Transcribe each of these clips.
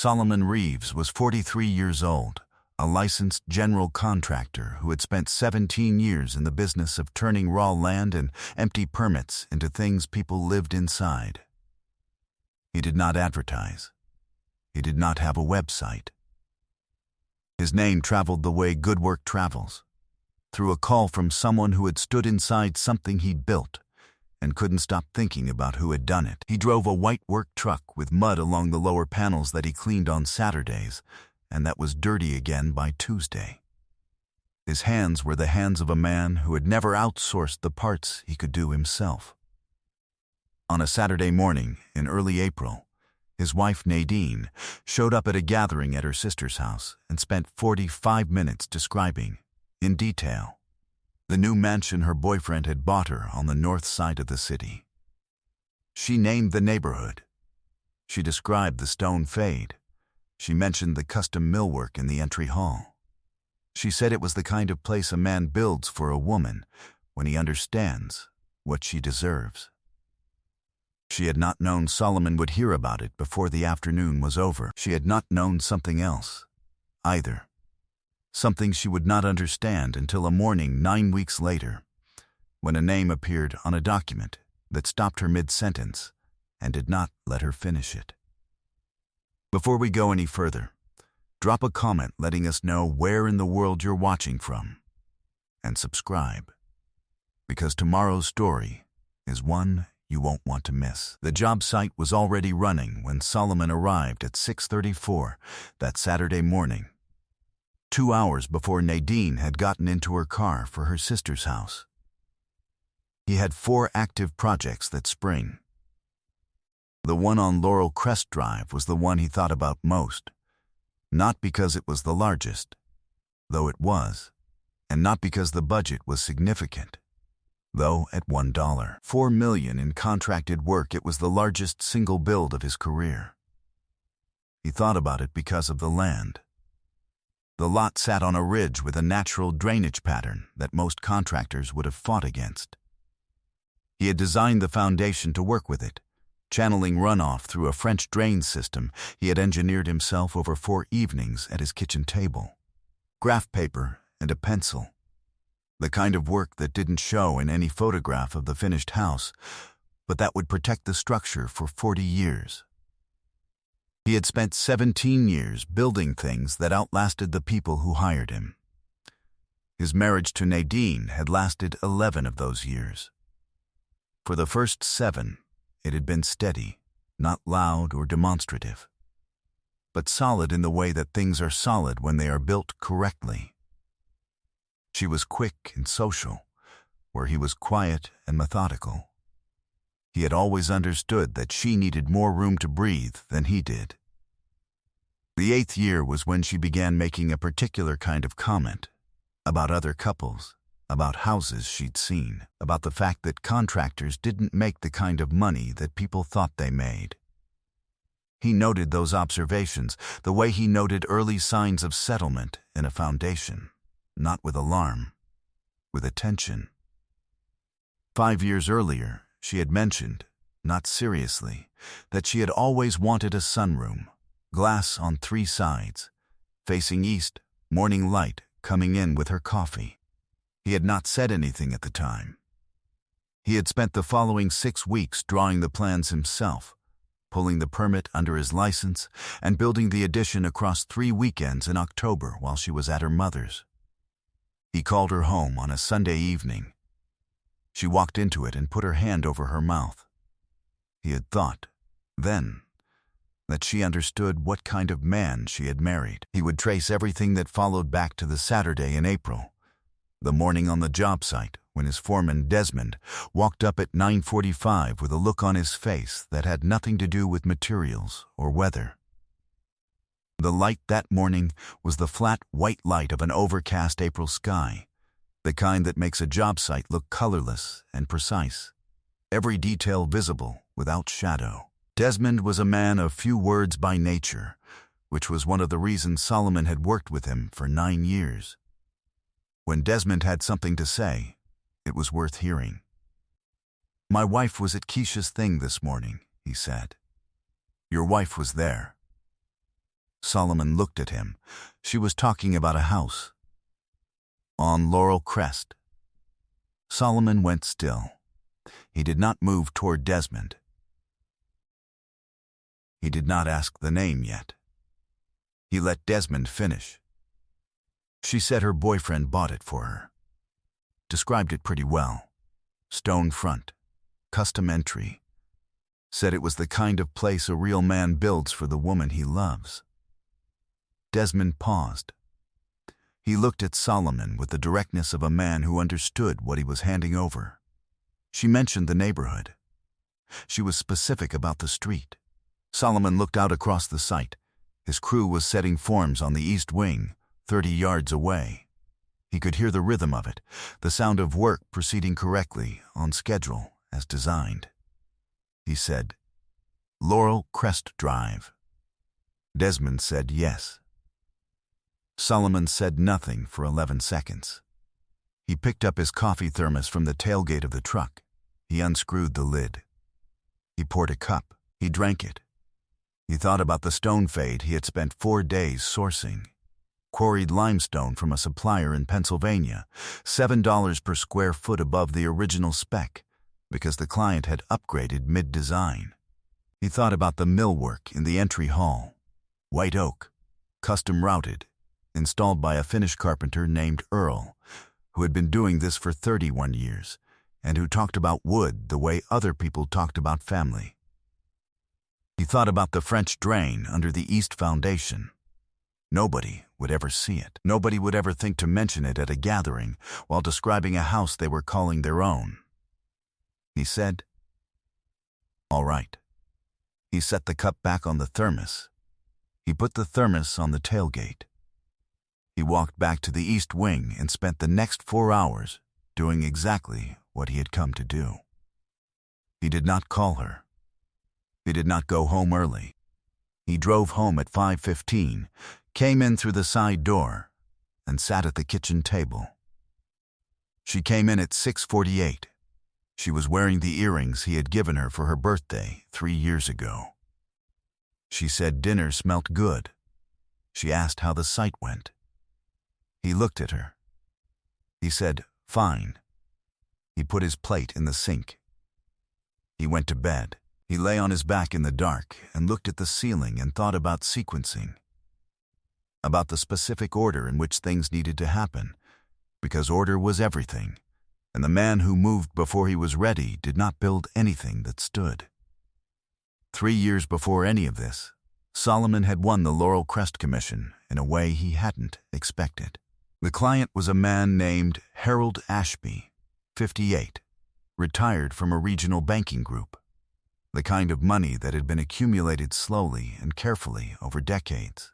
Solomon Reeves was 43 years old, a licensed general contractor who had spent 17 years in the business of turning raw land and empty permits into things people lived inside. He did not advertise. He did not have a website. His name traveled the way good work travels, through a call from someone who had stood inside something he'd built and couldn't stop thinking about who had done it. He drove a white work truck with mud along the lower panels that he cleaned on Saturdays, and that was dirty again by Tuesday. His hands were the hands of a man who had never outsourced the parts he could do himself. On a Saturday morning in early April, his wife Nadine showed up at a gathering at her sister's house and spent 45 minutes describing, in detail, the new mansion her boyfriend had bought her on the north side of the city. She named the neighborhood. She described the stone fade. She mentioned the custom millwork in the entry hall. She said it was the kind of place a man builds for a woman when he understands what she deserves. She had not known Solomon would hear about it before the afternoon was over. She had not known something else, either. Something she would not understand until a morning 9 weeks later, when a name appeared on a document that stopped her mid-sentence and did not let her finish it. Before we go any further, drop a comment letting us know where in the world you're watching from, and subscribe, because tomorrow's story is one you won't want to miss. The job site was already running when Solomon arrived at 6:34 that Saturday morning, 2 hours before Nadine had gotten into her car for her sister's house. He had 4 active projects that spring. The one on Laurel Crest Drive was the one he thought about most, not because it was the largest, though it was, and not because the budget was significant, though at $1. $4 million in contracted work, it was the largest single build of his career. He thought about it because of the land. The lot sat on a ridge with a natural drainage pattern that most contractors would have fought against. He had designed the foundation to work with it, channeling runoff through a French drain system he had engineered himself over 4 evenings at his kitchen table. Graph paper and a pencil. The kind of work that didn't show in any photograph of the finished house, but that would protect the structure for 40 years. He had spent 17 years building things that outlasted the people who hired him. His marriage to Nadine had lasted 11 of those years. For the first 7, it had been steady, not loud or demonstrative, but solid in the way that things are solid when they are built correctly. She was quick and social, where he was quiet and methodical. He had always understood that she needed more room to breathe than he did. The 8th year was when she began making a particular kind of comment about other couples, about houses she'd seen, about the fact that contractors didn't make the kind of money that people thought they made. He noted those observations the way he noted early signs of settlement in a foundation, not with alarm, with attention. 5 years earlier, she had mentioned, not seriously, that she had always wanted a sunroom, glass on 3 sides, facing east, morning light coming in with her coffee. He had not said anything at the time. He had spent the following 6 weeks drawing the plans himself, pulling the permit under his license, and building the addition across 3 weekends in October while she was at her mother's. He called her home on a Sunday evening. She walked into it and put her hand over her mouth. He had thought, then, that she understood what kind of man she had married. He would trace everything that followed back to the Saturday in April, the morning on the job site when his foreman Desmond walked up at 9:45 with a look on his face that had nothing to do with materials or weather. The light that morning was the flat white light of an overcast April sky, the kind that makes a job site look colorless and precise, every detail visible without shadow. Desmond was a man of few words by nature, which was one of the reasons Solomon had worked with him for 9 years. When Desmond had something to say, it was worth hearing. "My wife was at Keisha's thing this morning," he said. "Your wife was there." Solomon looked at him. She was talking about a house on Laurel Crest. Solomon went still. He did not move toward Desmond. He did not ask the name yet. He let Desmond finish. She said her boyfriend bought it for her. Described it pretty well. Stone front, custom entry. Said it was the kind of place a real man builds for the woman he loves. Desmond paused. He looked at Solomon with the directness of a man who understood what he was handing over. She mentioned the neighborhood. She was specific about the street. Solomon looked out across the site. His crew was setting forms on the east wing, 30 yards away. He could hear the rhythm of it, the sound of work proceeding correctly, on schedule, as designed. He said, "Laurel Crest Drive." Desmond said yes. Solomon said nothing for 11 seconds. He picked up his coffee thermos from the tailgate of the truck. He unscrewed the lid. He poured a cup. He drank it. He thought about the stone fade he had spent 4 days sourcing. Quarried limestone from a supplier in Pennsylvania, $7 per square foot above the original spec, because the client had upgraded mid-design. He thought about the millwork in the entry hall. White oak, custom routed, installed by a Finnish carpenter named Earl, who had been doing this for 31 years, and who talked about wood the way other people talked about family. He thought about the French drain under the east foundation. Nobody would ever see it. Nobody would ever think to mention it at a gathering while describing a house they were calling their own. He said, "All right." He set the cup back on the thermos. He put the thermos on the tailgate. He walked back to the east wing and spent the next 4 hours doing exactly what he had come to do. He did not call her. He did not go home early. He drove home at 5:15, came in through the side door, and sat at the kitchen table. She came in at 6:48. She was wearing the earrings he had given her for her birthday 3 years ago. She said dinner smelt good. She asked how the site went. He looked at her. He said, "Fine." He put his plate in the sink. He went to bed. He lay on his back in the dark and looked at the ceiling and thought about sequencing, about the specific order in which things needed to happen, because order was everything, and the man who moved before he was ready did not build anything that stood. 3 years before any of this, Solomon had won the Laurel Crest Commission in a way he hadn't expected. The client was a man named Harold Ashby, 58, retired from a regional banking group. The kind of money that had been accumulated slowly and carefully over decades.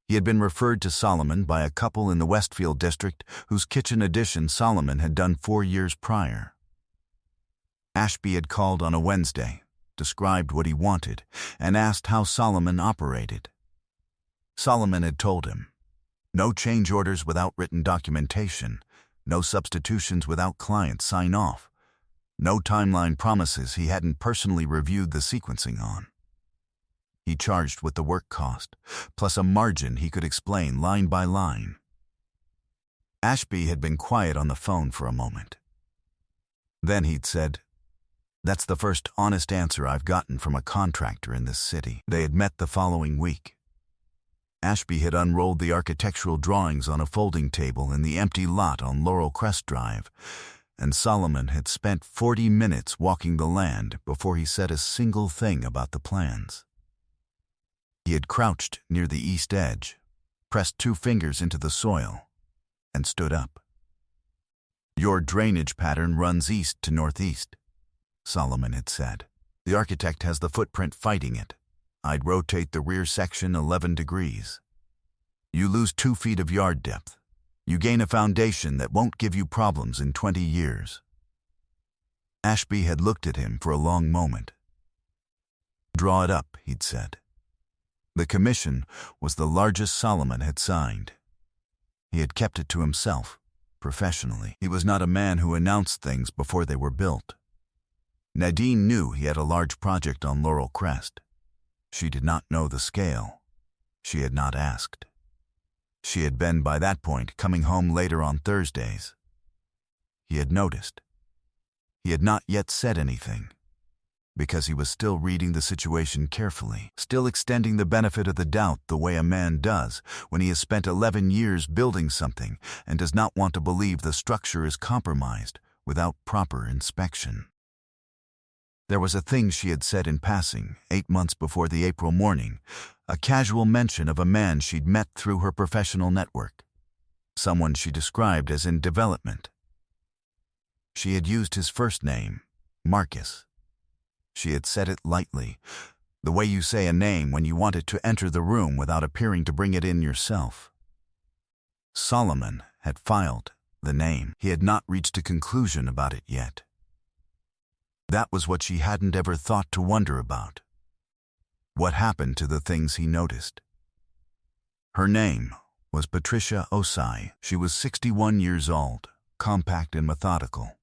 He had been referred to Solomon by a couple in the Westfield district whose kitchen addition Solomon had done 4 years prior. Ashby had called on a Wednesday, described what he wanted, and asked how Solomon operated. Solomon had told him, no change orders without written documentation, no substitutions without client sign-off, no timeline promises he hadn't personally reviewed the sequencing on. He charged with the work cost, plus a margin he could explain line by line. Ashby had been quiet on the phone for a moment. Then he'd said, "That's the first honest answer I've gotten from a contractor in this city." They had met the following week. Ashby had unrolled the architectural drawings on a folding table in the empty lot on Laurel Crest Drive, and Solomon had spent 40 minutes walking the land before he said a single thing about the plans. He had crouched near the east edge, pressed 2 fingers into the soil, and stood up. "Your drainage pattern runs east to northeast," Solomon had said. "The architect has the footprint fighting it. I'd rotate the rear section 11 degrees. You lose 2 feet of yard depth. You gain a foundation that won't give you problems in 20 years. Ashby had looked at him for a long moment. "Draw it up," he'd said. The commission was the largest Solomon had signed. He had kept it to himself, professionally. He was not a man who announced things before they were built. Nadine knew he had a large project on Laurel Crest. She did not know the scale. She had not asked. She had been, by that point, coming home later on Thursdays. He had noticed. He had not yet said anything, because he was still reading the situation carefully, still extending the benefit of the doubt the way a man does when he has spent 11 years building something and does not want to believe the structure is compromised without proper inspection. There was a thing she had said in passing 8 months before the April morning, a casual mention of a man she'd met through her professional network, someone she described as in development. She had used his first name, Marcus. She had said it lightly, the way you say a name when you want it to enter the room without appearing to bring it in yourself. Solomon had filed the name. He had not reached a conclusion about it yet. That was what she hadn't ever thought to wonder about. What happened to the things he noticed? Her name was Patricia Osai. She was 61 years old, compact and methodical,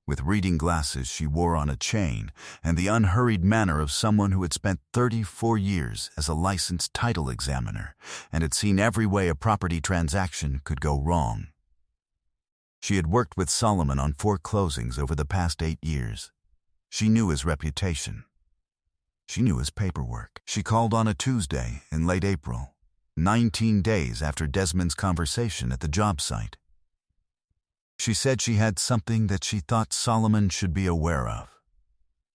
with reading glasses she wore on a chain and the unhurried manner of someone who had spent 34 years as a licensed title examiner and had seen every way a property transaction could go wrong. She had worked with Solomon on 4 closings over the past 8 years. She knew his reputation. She knew his paperwork. She called on a Tuesday in late April, 19 days after Desmond's conversation at the job site. She said she had something that she thought Solomon should be aware of.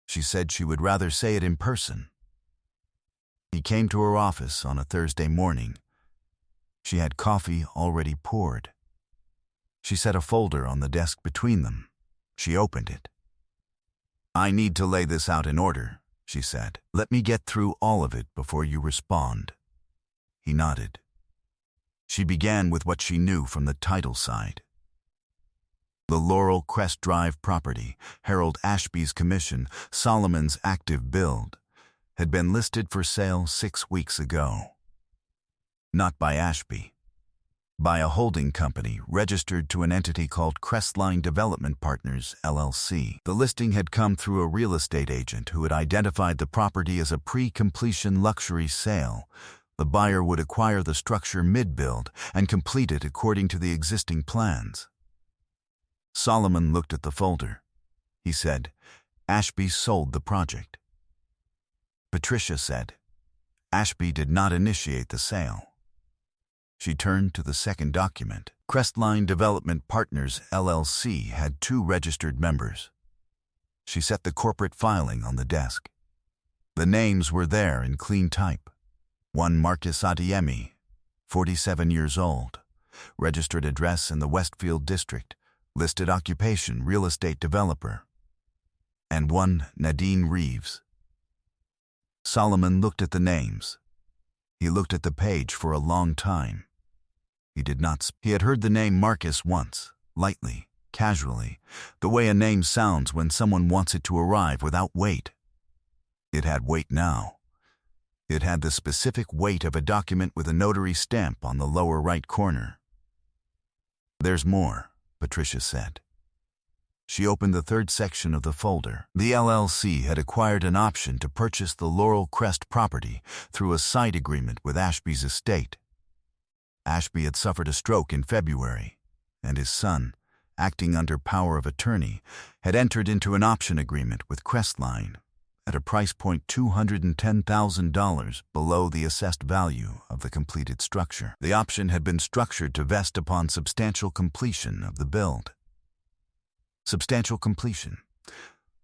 She said she would rather say it in person. He came to her office on a Thursday morning. She had coffee already poured. She set a folder on the desk between them. She opened it. "I need to lay this out in order," she said. "Let me get through all of it before you respond." He nodded. She began with what she knew from the title side. The Laurel Crest Drive property, Harold Ashby's commission, Solomon's active build, had been listed for sale 6 weeks ago. Not by Ashby. By a holding company registered to an entity called Crestline Development Partners, LLC. The listing had come through a real estate agent who had identified the property as a pre-completion luxury sale. The buyer would acquire the structure mid-build and complete it according to the existing plans. Solomon looked at the folder. He said, "Ashby sold the project." Patricia said, "Ashby did not initiate the sale." She turned to the second document. Crestline Development Partners, LLC had 2 registered members. She set the corporate filing on the desk. The names were there in clean type. One Marcus Adeyemi, 47 years old, registered address in the Westfield District, listed occupation real estate developer. And one Nadine Reeves. Solomon looked at the names. He looked at the page for a long time. He did not speak. He had heard the name Marcus once, lightly, casually, the way a name sounds when someone wants it to arrive without weight. It had weight now. It had the specific weight of a document with a notary stamp on the lower right corner. "There's more," Patricia said. She opened the 3rd section of the folder. The LLC had acquired an option to purchase the Laurel Crest property through a side agreement with Ashby's estate. Ashby had suffered a stroke in February, and his son, acting under power of attorney, had entered into an option agreement with Crestline at a price point $210,000 below the assessed value of the completed structure. The option had been structured to vest upon substantial completion of the build. Substantial completion.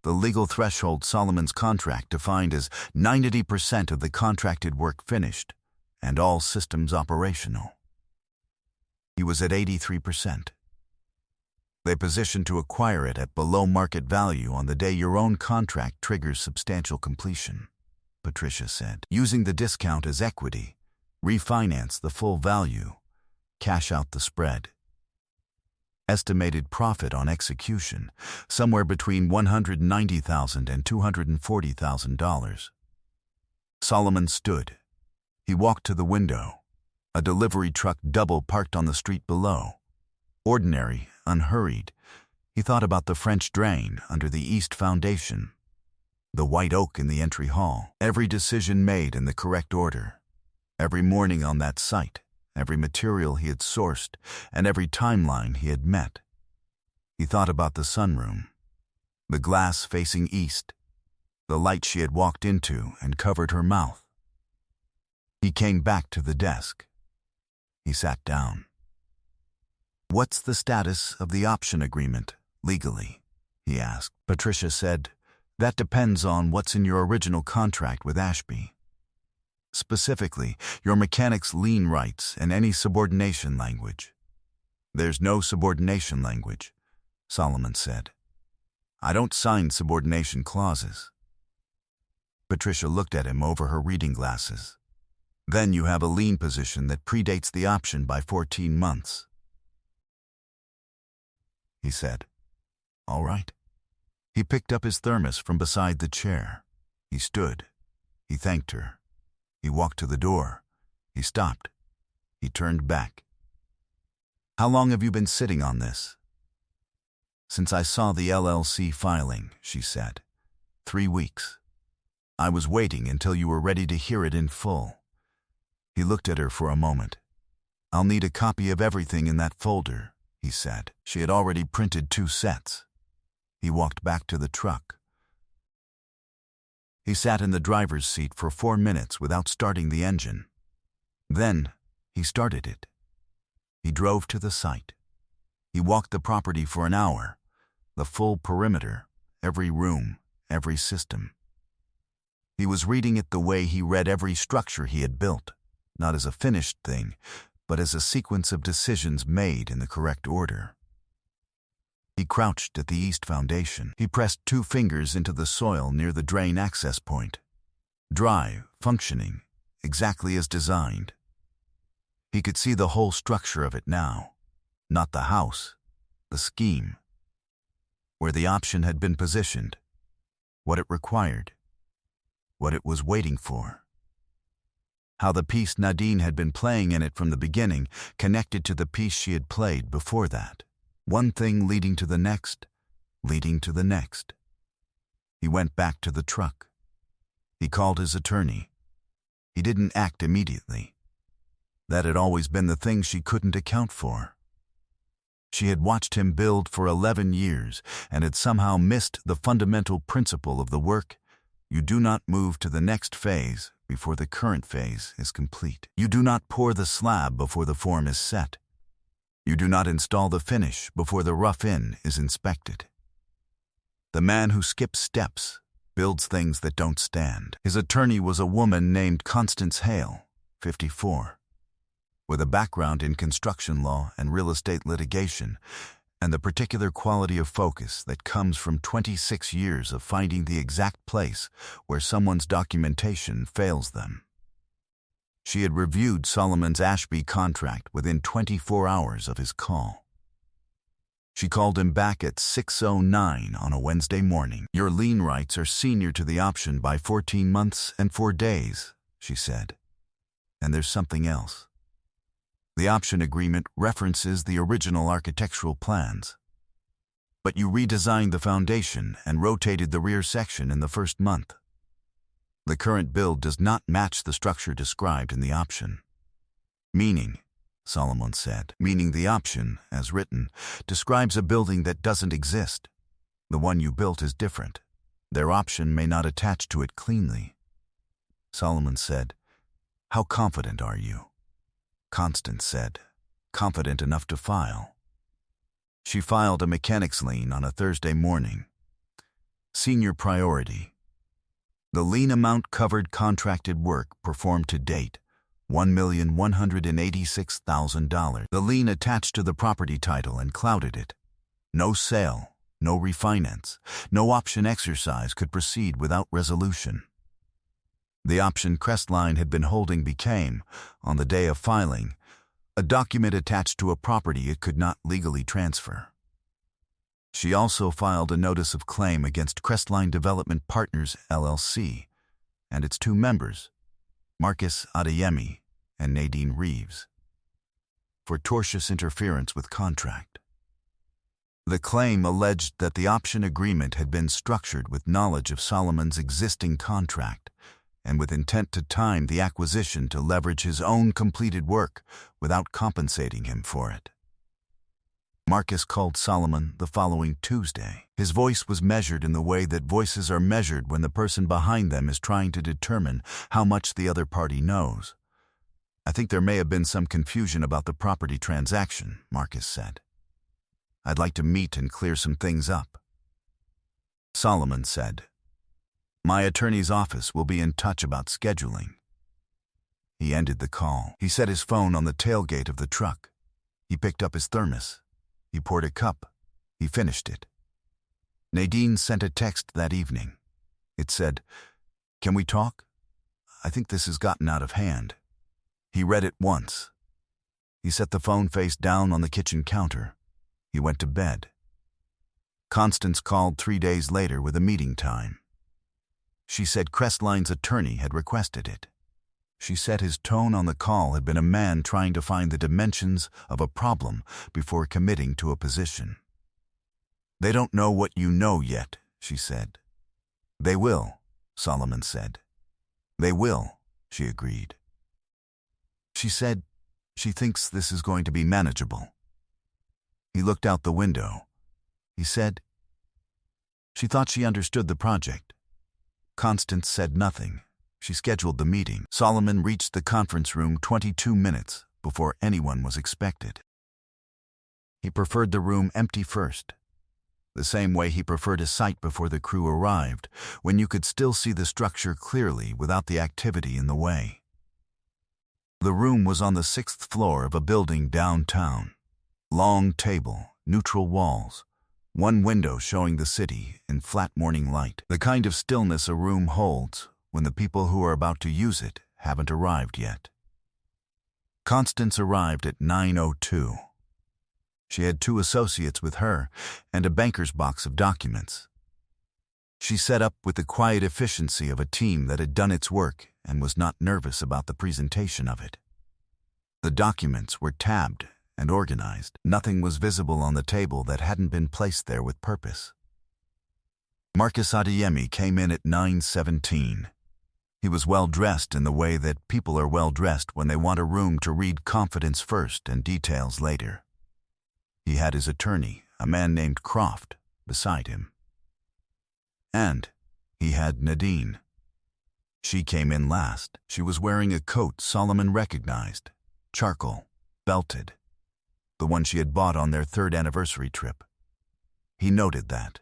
The legal threshold Solomon's contract defined as 90% of the contracted work finished and all systems operational. He was at 83%. They positioned to acquire it at below market value on the day your own contract triggers substantial completion, Patricia said. Using the discount as equity, refinance the full value, cash out the spread. Estimated profit on execution, somewhere between $190,000 and $240,000. Solomon stood. He walked to the window. A delivery truck double parked on the street below. Ordinary, unhurried, he thought about the French drain under the East Foundation, the white oak in the entry hall. Every decision made in the correct order. Every morning on that site, every material he had sourced, and every timeline he had met. He thought about the sunroom, the glass facing east, the light she had walked into and covered her mouth. He came back to the desk. He sat down. "What's the status of the option agreement, legally?" he asked. Patricia said, "That depends on what's in your original contract with Ashby. Specifically, your mechanic's lien rights and any subordination language." "There's no subordination language," Solomon said. "I don't sign subordination clauses." Patricia looked at him over her reading glasses. "Then you have a lien position that predates the option by 14 months. He said. "All right." He picked up his thermos from beside the chair. He stood. He thanked her. He walked to the door. He stopped. He turned back. "How long have you been sitting on this?" "Since I saw the LLC filing," she said. 3 weeks. I was waiting until you were ready to hear it in full." He looked at her for a moment. "I'll need a copy of everything in that folder," he said. She had already printed 2 sets. He walked back to the truck. He sat in the driver's seat for 4 minutes without starting the engine. Then he started it. He drove to the site. He walked the property for an hour, the full perimeter, every room, every system. He was reading it the way he read every structure he had built, not as a finished thing, but as a sequence of decisions made in the correct order. He crouched at the east foundation. He pressed 2 fingers into the soil near the drain access point. Dry, functioning, exactly as designed. He could see the whole structure of it now. Not the house, the scheme. Where the option had been positioned. What it required. What it was waiting for. How the piece Nadine had been playing in it from the beginning connected to the piece she had played before that. One thing leading to the next, leading to the next. He went back to the truck. He called his attorney. He didn't act immediately. That had always been the thing she couldn't account for. She had watched him build for 11 years and had somehow missed the fundamental principle of the work. You do not move to the next phase before the current phase is complete. You do not pour the slab before the form is set. You do not install the finish before the rough-in is inspected. The man who skips steps builds things that don't stand. His attorney was a woman named Constance Hale, 54, with a background in construction law and real estate litigation, and the particular quality of focus that comes from 26 years of finding the exact place where someone's documentation fails them. She had reviewed Solomon's Ashby contract within 24 hours of his call. She called him back at 6:09 on a Wednesday morning. "Your lien rights are senior to the option by 14 months and 4 days, she said. "And there's something else. The option agreement references the original architectural plans. But you redesigned the foundation and rotated the rear section in the first month. The current build does not match the structure described in the option." "Meaning," Solomon said, "meaning the option, as written, describes a building that doesn't exist. The one you built is different. Their option may not attach to it cleanly." Solomon said, "How confident are you?" Constance said, "Confident enough to file." She filed a mechanic's lien on a Thursday morning. Senior priority. The lien amount covered contracted work performed to date, $1,186,000. The lien attached to the property title and clouded it. No sale, no refinance, no option exercise could proceed without resolution. The option Crestline had been holding became, on the day of filing, a document attached to a property it could not legally transfer. She also filed a notice of claim against Crestline Development Partners, LLC, and its 2 members, Marcus Adeyemi and Nadine Reeves, for tortious interference with contract. The claim alleged that the option agreement had been structured with knowledge of Solomon's existing contract and with intent to time the acquisition to leverage his own completed work without compensating him for it. Marcus called Solomon the following Tuesday. His voice was measured in the way that voices are measured when the person behind them is trying to determine how much the other party knows. "I think there may have been some confusion about the property transaction," Marcus said. "I'd like to meet and clear some things up." Solomon said, "My attorney's office will be in touch about scheduling." He ended the call. He set his phone on the tailgate of the truck. He picked up his thermos. He poured a cup. He finished it. Nadine sent a text that evening. It said, "Can we talk? I think this has gotten out of hand." He read it once. He set the phone face down on the kitchen counter. He went to bed. Constance called 3 days later with a meeting time. She said Crestline's attorney had requested it. She said his tone on the call had been a man trying to find the dimensions of a problem before committing to a position. "They don't know what you know yet," she said. "They will," Solomon said. "They will," she agreed. She said she thinks this is going to be manageable. He looked out the window. He said she thought she understood the project. Constance said nothing. She scheduled the meeting. Solomon reached the conference room 22 minutes before anyone was expected. He preferred the room empty first, the same way he preferred a site before the crew arrived, when you could still see the structure clearly without the activity in the way. The room was on the 6th floor of a building downtown. Long table, neutral walls, one window showing the city in flat morning light. The kind of stillness a room holds when the people who are about to use it haven't arrived yet. Constance arrived at 9:02. She had 2 associates with her and a banker's box of documents. She set up with the quiet efficiency of a team that had done its work and was not nervous about the presentation of it. The documents were tabbed and organized. Nothing was visible on the table that hadn't been placed there with purpose. Marcus Adeyemi came in at 9:17. He was well-dressed in the way that people are well-dressed when they want a room to read confidence first and details later. He had his attorney, a man named Croft, beside him. And he had Nadine. She came in last. She was wearing a coat Solomon recognized, charcoal, belted, the one she had bought on their 3rd anniversary trip. He noted that.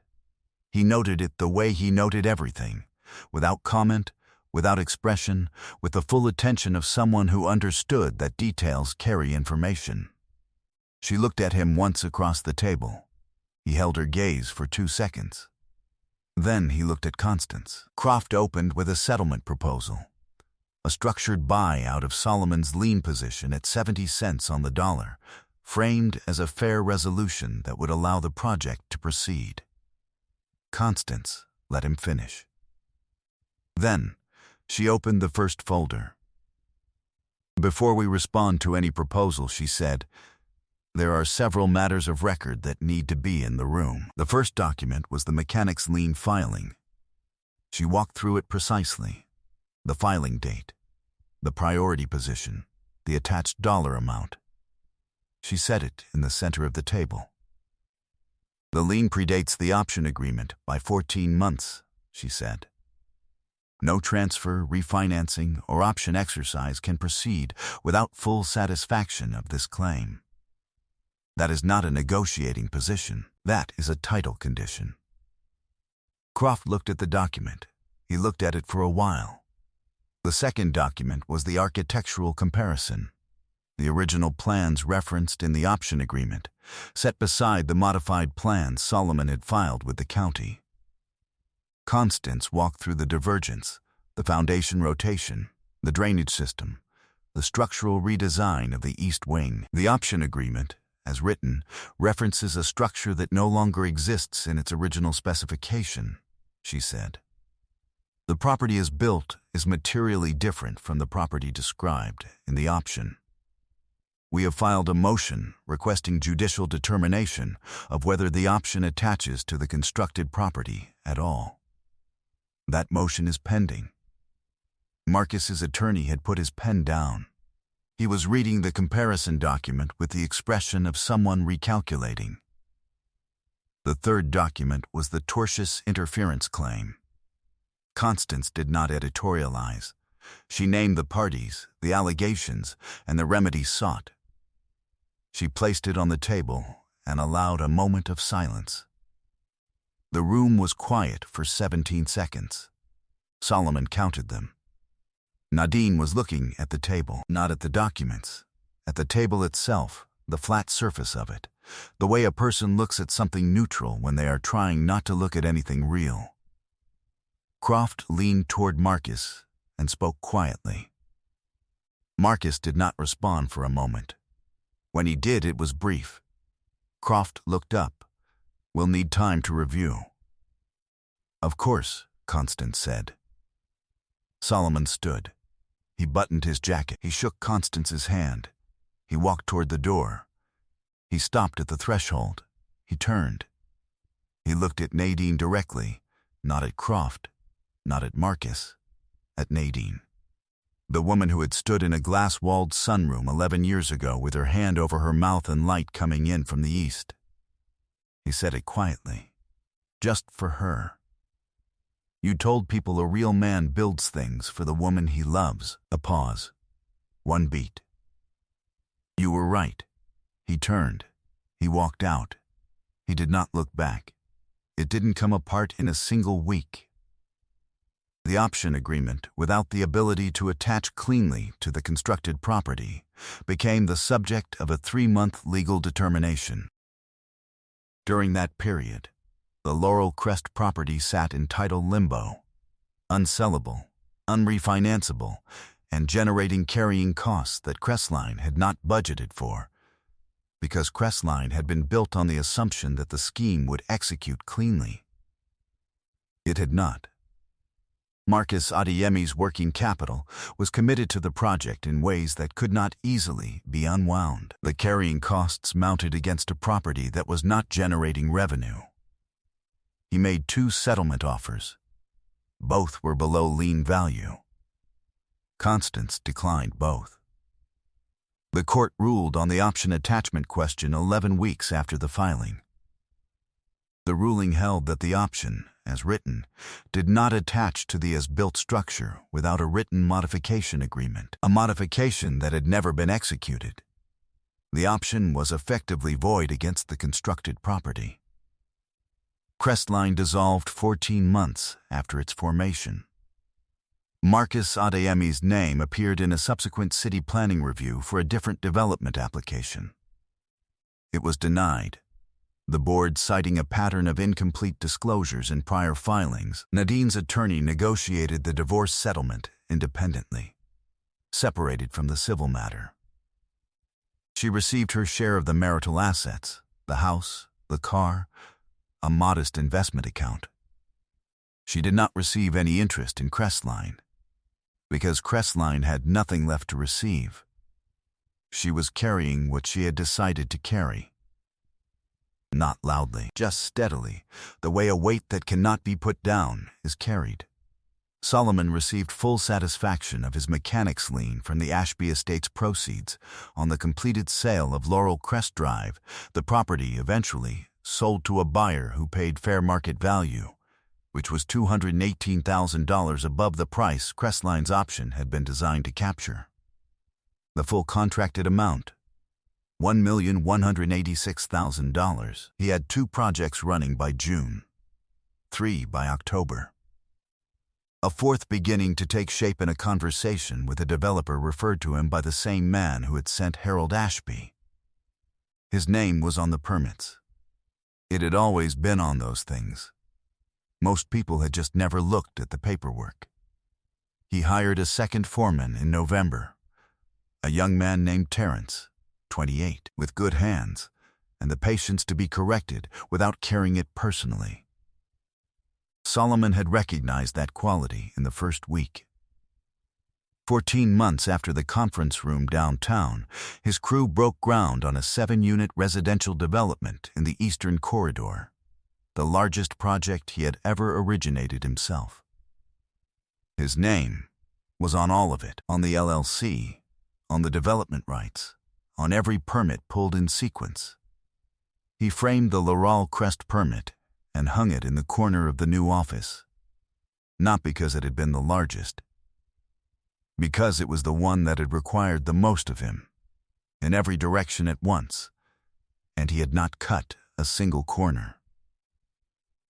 He noted it the way he noted everything, without comment, without expression, with the full attention of someone who understood that details carry information. She looked at him once across the table. He held her gaze for 2 seconds. Then he looked at Constance. Croft opened with a settlement proposal, a structured buy out of Solomon's lien position at 70 cents on the dollar, framed as a fair resolution that would allow the project to proceed. Constance let him finish. Then she opened the first folder. "Before we respond to any proposal," she said, "there are several matters of record that need to be in the room." The first document was the mechanic's lien filing. She walked through it precisely. The filing date, the priority position, the attached dollar amount. She set it in the center of the table. "The lien predates the option agreement by 14 months, she said. "No transfer, refinancing, or option exercise can proceed without full satisfaction of this claim. That is not a negotiating position. That is a title condition." Croft looked at the document. He looked at it for a while. The second document was the architectural comparison. The original plans referenced in the option agreement, set beside the modified plans Solomon had filed with the county. Constance walked through the divergence, the foundation rotation, the drainage system, the structural redesign of the east wing. The option agreement, as written, references a structure that no longer exists in its original specification, she said. The property as built is materially different from the property described in the option. We have filed a motion requesting judicial determination of whether the option attaches to the constructed property at all. That motion is pending. Marcus's attorney had put his pen down. He was reading the comparison document with the expression of someone recalculating. The third document was the tortious interference claim. Constance did not editorialize. She named the parties, the allegations, and the remedies sought. She placed it on the table and allowed a moment of silence. The room was quiet for 17 seconds. Solomon counted them. Nadine was looking at the table, not at the documents, at the table itself, the flat surface of it, the way a person looks at something neutral when they are trying not to look at anything real. Croft leaned toward Marcus and spoke quietly. Marcus did not respond for a moment. When he did, it was brief. Croft looked up. "We'll need time to review." "Of course," Constance said. Solomon stood. He buttoned his jacket. He shook Constance's hand. He walked toward the door. He stopped at the threshold. He turned. He looked at Nadine directly, not at Croft, not at Marcus, at Nadine. The woman who had stood in a glass-walled sunroom 11 years ago with her hand over her mouth and light coming in from the east. He said it quietly. Just for her. "You told people a real man builds things for the woman he loves." A pause. One beat. "You were right." He turned. He walked out. He did not look back. It didn't come apart in a single week. The option agreement, without the ability to attach cleanly to the constructed property, became the subject of a 3-month legal determination. During that period, the Laurel Crest property sat in title limbo, unsellable, unrefinanceable, and generating carrying costs that Crestline had not budgeted for, because Crestline had been built on the assumption that the scheme would execute cleanly. It had not. Marcus Adeyemi's working capital was committed to the project in ways that could not easily be unwound. The carrying costs mounted against a property that was not generating revenue. He made 2 settlement offers. Both were below lien value. Constance declined both. The court ruled on the option attachment question 11 weeks after the filing. The ruling held that the option, as written, did not attach to the as-built structure without a written modification agreement, a modification that had never been executed. The option was effectively void against the constructed property. Crestline dissolved 14 months after its formation. Marcus Adeyemi's name appeared in a subsequent city planning review for a different development application. It was denied. The board citing a pattern of incomplete disclosures in prior filings. Nadine's attorney negotiated the divorce settlement independently, separated from the civil matter. She received her share of the marital assets, the house, the car, a modest investment account. She did not receive any interest in Crestline, because Crestline had nothing left to receive. She was carrying what she had decided to carry. Not loudly, just steadily, the way a weight that cannot be put down is carried. Solomon received full satisfaction of his mechanics lien from the Ashby Estates proceeds on the completed sale of Laurel Crest Drive. The property eventually sold to a buyer who paid fair market value, which was $218,000 above the price Crestline's option had been designed to capture. The full contracted amount, $1,186,000. He had 2 projects running by June, 3 by October. A 4th beginning to take shape in a conversation with a developer referred to him by the same man who had sent Harold Ashby. His name was on the permits. It had always been on those things. Most people had just never looked at the paperwork. He hired a second foreman in November, a young man named Terrence, 28, with good hands, and the patience to be corrected without carrying it personally. Solomon had recognized that quality in the first week. 14 months after the conference room downtown, his crew broke ground on a 7-unit residential development in the Eastern Corridor, the largest project he had ever originated himself. His name was on all of it, on the LLC, on the development rights, on every permit pulled in sequence. He framed the Laurel Crest permit and hung it in the corner of the new office, not because it had been the largest, because it was the one that had required the most of him, in every direction at once, and he had not cut a single corner.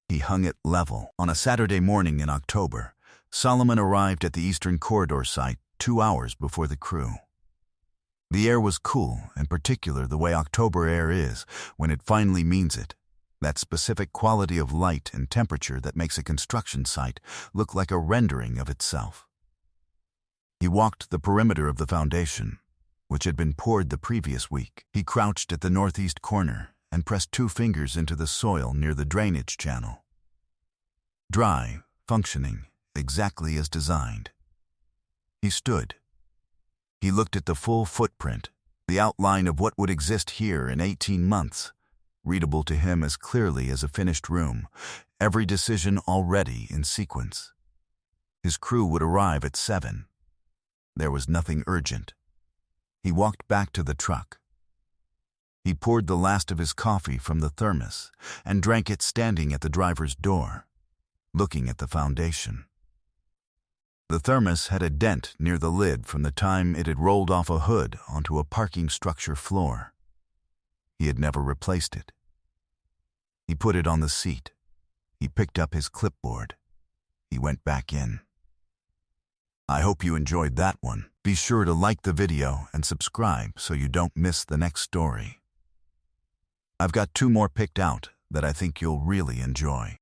He hung it level. On a Saturday morning in October, Solomon arrived at the Eastern Corridor site 2 hours before the crew. The air was cool, in particular the way October air is when it finally means it, that specific quality of light and temperature that makes a construction site look like a rendering of itself. He walked the perimeter of the foundation, which had been poured the previous week. He crouched at the northeast corner and pressed 2 fingers into the soil near the drainage channel. Dry, functioning, exactly as designed. He stood. He looked at the full footprint, the outline of what would exist here in 18 months, readable to him as clearly as a finished room, every decision already in sequence. His crew would arrive at 7. There was nothing urgent. He walked back to the truck. He poured the last of his coffee from the thermos and drank it standing at the driver's door, looking at the foundation. The thermos had a dent near the lid from the time it had rolled off a hood onto a parking structure floor. He had never replaced it. He put it on the seat. He picked up his clipboard. He went back in. I hope you enjoyed that one. Be sure to like the video and subscribe so you don't miss the next story. I've got 2 more picked out that I think you'll really enjoy.